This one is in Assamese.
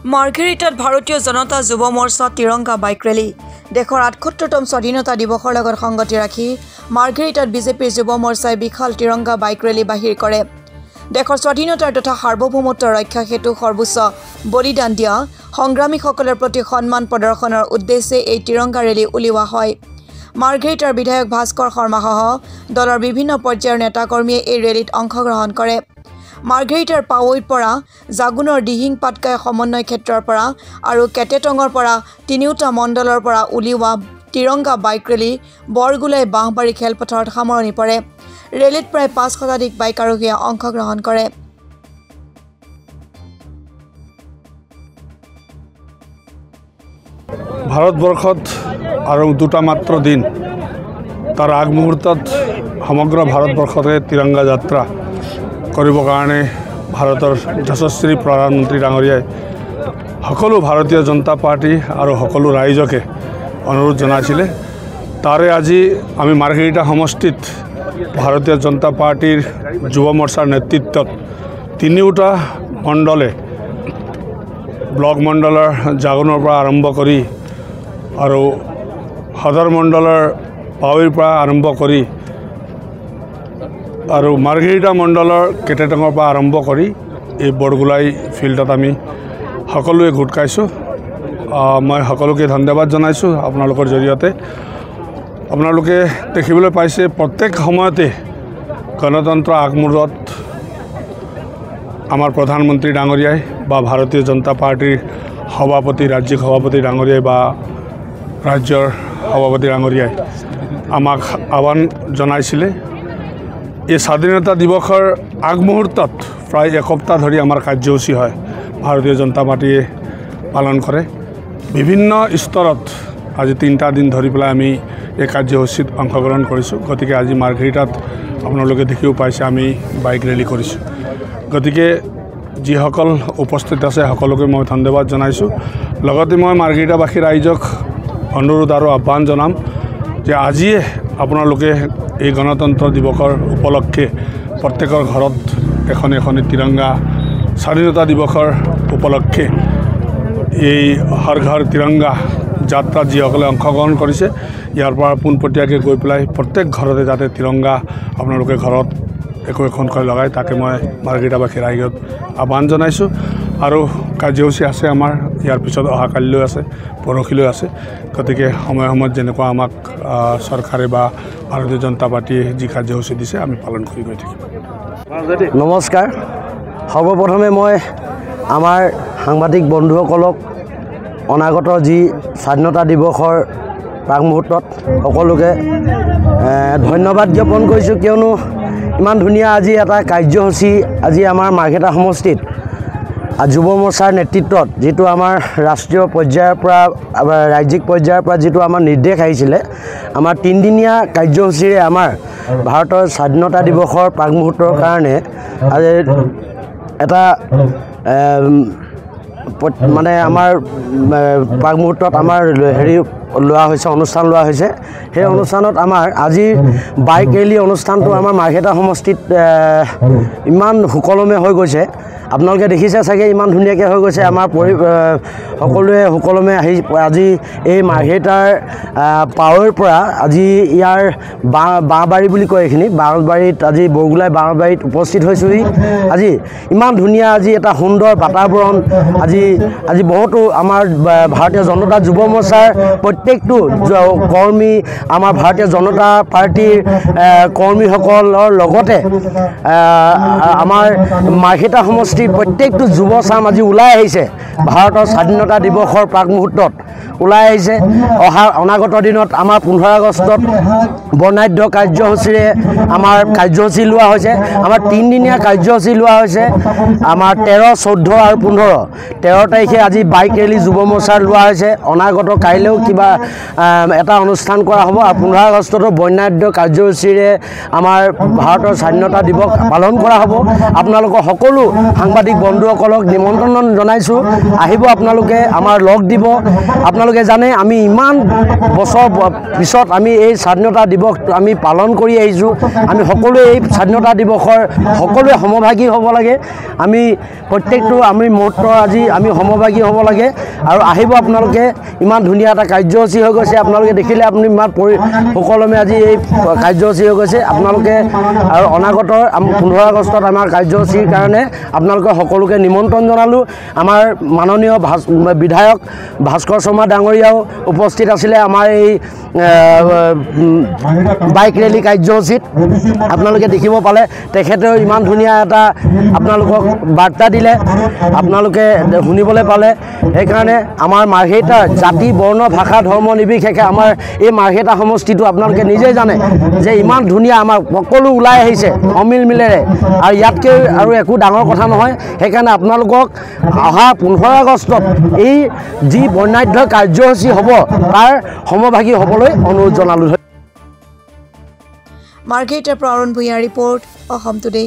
মাৰ্ঘেৰিটাত ভাৰতীয় জনতা যুৱ মৰ্চা তিৰংগা বাইক ৰেলী দেশৰ ৭৮তম স্বাধীনতা দিৱসৰ লগত সংগতি ৰাখি মাৰ্ঘেৰিটাত বিজেপিৰ যুৱ মৰ্চাই বিশাল তিৰংগা বাইক ৰেলী বাহিৰ কৰে। দেশৰ স্বাধীনতাৰ তথা সাৰ্বভৌমত্ব ৰক্ষা হেতু সৰ্বোচ্চ বলিদান দিয়া সংগ্ৰামীসকলৰ প্ৰতি সন্মান প্ৰদৰ্শনৰ উদ্দেশ্যে এই তিৰংগা ৰেলী উলিওৱা হয়। মাৰ্ঘেৰিটাৰ বিধায়ক ভাস্কৰ শৰ্মাসহ দলৰ বিভিন্ন পৰ্যায়ৰ নেতাকৰ্মীয়ে এই ৰেলীত অংশগ্ৰহণ কৰে। মাৰ্ঘেৰিটাৰ পাৱৈৰ পৰা জাগুনৰ দিহিং পাটকাই সমন্বয় ক্ষেত্ৰৰ পৰা আৰু কেটেটঙৰ পৰা তিনিওটা মণ্ডলৰ পৰা উলিওৱা তিৰংগা বাইক ৰেলী বৰগুলাই বাঁহবাৰী খেলপথাৰত সামৰণি পৰে। ৰেলীত প্ৰায় ৫ শতাধিক বাইক আৰোহীয়ে অংশগ্ৰহণ কৰে। ভাৰতবৰ্ষত আৰু দুটা মাত্ৰ দিন তাৰ আগমুহূৰ্তত সমগ্ৰ ভাৰতবৰ্ষতে তিৰংগা যাত্ৰা কৰিবৰ কাৰণে ভাৰতৰ যশস্বী প্ৰধানমন্ত্ৰী ডাঙৰীয়াই সকলো ভাৰতীয় জনতা পাৰ্টি আৰু সকলো ৰাইজকে অনুৰোধ জনাইছিলে। তাৰে আজি আমি মাৰ্ঘেৰিটা সমষ্টিত ভাৰতীয় জনতা পাৰ্টিৰ যুৱ মৰ্চাৰ নেতৃত্বত তিনিওটা মণ্ডলে ব্লক মণ্ডলৰ জাগুনৰ পৰা আৰম্ভ কৰি আৰু সদৰ মণ্ডলৰ পাৱৈৰ পৰা আৰম্ভ কৰি আৰু মাৰ্ঘেৰিটা মণ্ডলৰ কেটেটঙৰ পৰা আৰম্ভ কৰি এই বৰগুলাই ফিল্ডত আমি সকলোৱে গোট খাইছোঁ। মই সকলোকে ধন্যবাদ জনাইছোঁ। আপোনালোকৰ জৰিয়তে আপোনালোকে দেখিবলৈ পাইছে প্ৰত্যেক সময়তে গণতন্ত্ৰ আগমূৰত আমাৰ প্ৰধানমন্ত্ৰী ডাঙৰীয়াই বা ভাৰতীয় জনতা পাৰ্টিৰ সভাপতি ৰাজ্যিক সভাপতি ডাঙৰীয়াই বা ৰাজ্যৰ সভাপতি ডাঙৰীয়াই আমাক আহ্বান জনাইছিলে। এই স্বাধীনতা দিৱসৰ আগমুহূৰ্তত প্ৰায় এসপ্তাহ ধৰি আমাৰ কাৰ্যসূচী হয়, ভাৰতীয় জনতা পাৰ্টিয়ে পালন কৰে। বিভিন্ন স্তৰত আজি 3টা দিন ধৰি পেলাই আমি এই কাৰ্যসূচীত অংশগ্ৰহণ কৰিছোঁ। গতিকে আজি মাৰ্ঘেৰিটাত আপোনালোকে দেখিও পাইছে আমি বাইক ৰেলী কৰিছোঁ। গতিকে যিসকল উপস্থিত আছে সকলোকে মই ধন্যবাদ জনাইছোঁ। লগতে মই মাৰ্ঘেৰিটাবাসী ৰাইজক অনুৰোধ আৰু আহ্বান জনাম যে আজিয়ে আপোনালোকে এই গণতন্ত্ৰ দিৱসৰ উপলক্ষে প্ৰত্যেকৰ ঘৰত এখন তিৰংগা স্বাধীনতা দিৱসৰ উপলক্ষে এই হৰ ঘৰ তিৰংগা যাত্ৰাত যিসকলে অংশগ্ৰহণ কৰিছে ইয়াৰ পৰা পোনপটীয়াকৈ গৈ পেলাই প্ৰত্যেক ঘৰতে যাতে তিৰংগা আপোনালোকে ঘৰত একোখনকৈ লগায় তাকে মই মাৰ্ঘেৰিটাবাসী ৰাইজক আহ্বান জনাইছোঁ। আৰু কাৰ্যসূচী আছে আমাৰ ইয়াৰ পিছত অহাকালিলৈ আছে, পৰহিলৈ আছে। গতিকে সময়ত যেনেকুৱা আমাক চৰকাৰে বা ভাৰতীয় জনতা পাৰ্টিয়ে যি কাৰ্যসূচী দিছে আমি পালন কৰি গৈ থাকিম। নমস্কাৰ। সৰ্বপ্ৰথমে মই আমাৰ সাংবাদিক বন্ধুসকলক অনাগত যি স্বাধীনতা দিৱসৰ প্ৰাকমুহূৰ্তত সকলোকে ধন্যবাদ জ্ঞাপন কৰিছোঁ, কিয়নো ইমান ধুনীয়া আজি এটা কাৰ্যসূচী আজি আমাৰ মাৰ্ঘেৰিটা সমষ্টিত যুৱ মৰ্চাৰ নেতৃত্বত যিটো আমাৰ ৰাষ্ট্ৰীয় পৰ্যায়ৰ পৰা ৰাজ্যিক পৰ্যায়ৰ পৰা যিটো আমাৰ নিৰ্দেশ আহিছিলে, আমাৰ 3দিনীয়া কাৰ্যসূচীৰে আমাৰ ভাৰতৰ স্বাধীনতা দিৱসৰ প্ৰাকমুহূৰ্তৰ কাৰণে আজি এটা মানে আমাৰ প্ৰাকমুহূৰ্তত আমাৰ লোৱা হৈছে, অনুষ্ঠান লোৱা হৈছে। সেই অনুষ্ঠানত আমাৰ আজিৰ বাইক ৰেলী অনুষ্ঠানটো আমাৰ মাৰ্ঘেৰিটা সমষ্টিত ইমান সুকলমে হৈ গৈছে। আপোনালোকে দেখিছে চাগে ইমান ধুনীয়াকৈ হৈ গৈছে। আমাৰ সকলোৱে সুকলমে আহি আজি এই মাৰ্ঘেৰিটাৰ পাৱৈৰ পৰা আজি ইয়াৰ বাঁহবাৰী বুলি কয় এইখিনি বাঁহবাৰীত আজি বৰগুলাই বাঁহবাৰীত উপস্থিত হৈছোঁহি। আজি ইমান ধুনীয়া আজি এটা সুন্দৰ বাতাবৰণ আজি বহুতো আমাৰ ভাৰতীয় জনতা যুৱ মৰ্চাৰ প্ৰত্যেকটো কৰ্মী আমাৰ ভাৰতীয় জনতা পাৰ্টিৰ কৰ্মীসকলৰ লগতে আমাৰ মাৰ্ঘেৰিটা সমষ্টিৰ প্ৰত্যেকটো যুৱ চাম আজি ওলাই আহিছে। ভাৰতৰ স্বাধীনতা দিৱসৰ প্ৰাকমুহূৰ্তত ওলাই আহিছে। অনাগত দিনত আমাৰ 15 আগষ্টত বৰ্ণাঢ্য কাৰ্যসূচীৰে আমাৰ কাৰ্যসূচী লোৱা হৈছে। আমাৰ 3দিনীয়া কাৰ্যসূচী লোৱা হৈছে। আমাৰ 13, 14 আৰু 15 13 তাৰিখে আজি বাইক ৰেলী যুৱ মৰ্চাৰ লোৱা হৈছে। অনাগত কাইলৈও কিবা এটা অনুষ্ঠান কৰা হ'ব আৰু 15 আগষ্টতো বৰ্ণাঢ্য কাৰ্যসূচীৰে আমাৰ ভাৰতৰ স্বাধীনতা দিৱস পালন কৰা হ'ব। আপোনালোকৰ সকলো সাংবাদিক বন্ধুসকলক নিমন্ত্ৰণ জনাইছোঁ আহিব আপোনালোকে আমাৰ লগ দিব আপোনালোকে জানে আমি ইমান বছৰ পিছত আমি এই স্বাধীনতা দিৱস আমি পালন কৰি আহিছোঁ আমি সকলোৱে এই স্বাধীনতা দিৱসৰ সকলোৱে সমভাগী হ'ব লাগে আমি প্ৰত্যেকটো আমি মুহূৰ্ত আজি আমি সমভাগী হ'ব লাগে আৰু আহিব আপোনালোকে ইমান ধুনীয়া এটা কাৰ্যসূচী হৈ গৈছে আপোনালোকে দেখিলে আপুনি ইমান সুকলমে আজি এই কাৰ্যসূচী হৈ গৈছে আপোনালোকে আৰু অনাগত 15 আগষ্টত আমাৰ কাৰ্যসূচীৰ কাৰণে আপোনালোকে সকলোকে নিমন্ত্ৰণ জনালোঁ আমাৰ মাননীয় বিধায়ক ভাস্কৰ শৰ্মা ডাঙৰীয়াও উপস্থিত আছিলে আমাৰ এই বাইক ৰেলী কাৰ্যসূচীত আপোনালোকে দেখিব পালে তেখেতেও ইমান ধুনীয়া এটা আপোনালোকক বাৰ্তা দিলে আপোনালোকে শুনিবলৈ পালে সেইকাৰণে আমাৰ মাৰ্ঘেৰিটাৰ জাতি বৰ্ণ ভাষা ধৰ্ম নিৰ্বিশেষে আমাৰ এই মাৰ্ঘেৰিটা সমষ্টিটো আপোনালোকে নিজেই জানে যে ইমান ধুনীয়া আমাৰ সকলো ওলাই আহিছে অমিল মিলেৰে আৰু ইয়াতকৈ আৰু একো ডাঙৰ কথা নহয় সেইকাৰণে আপোনালোকক অহা 15 আগষ্টত এই যি বৰ্ণাঢ্য কাৰ্যসূচী হ'ব তাৰ সমভাগী হ'বলৈ অনুৰোধ জনালোঁ মাৰ্ঘেৰিটাৰ পৰা অৰুণ ভূঞাৰ ৰিপৰ্ট অসম টুডে।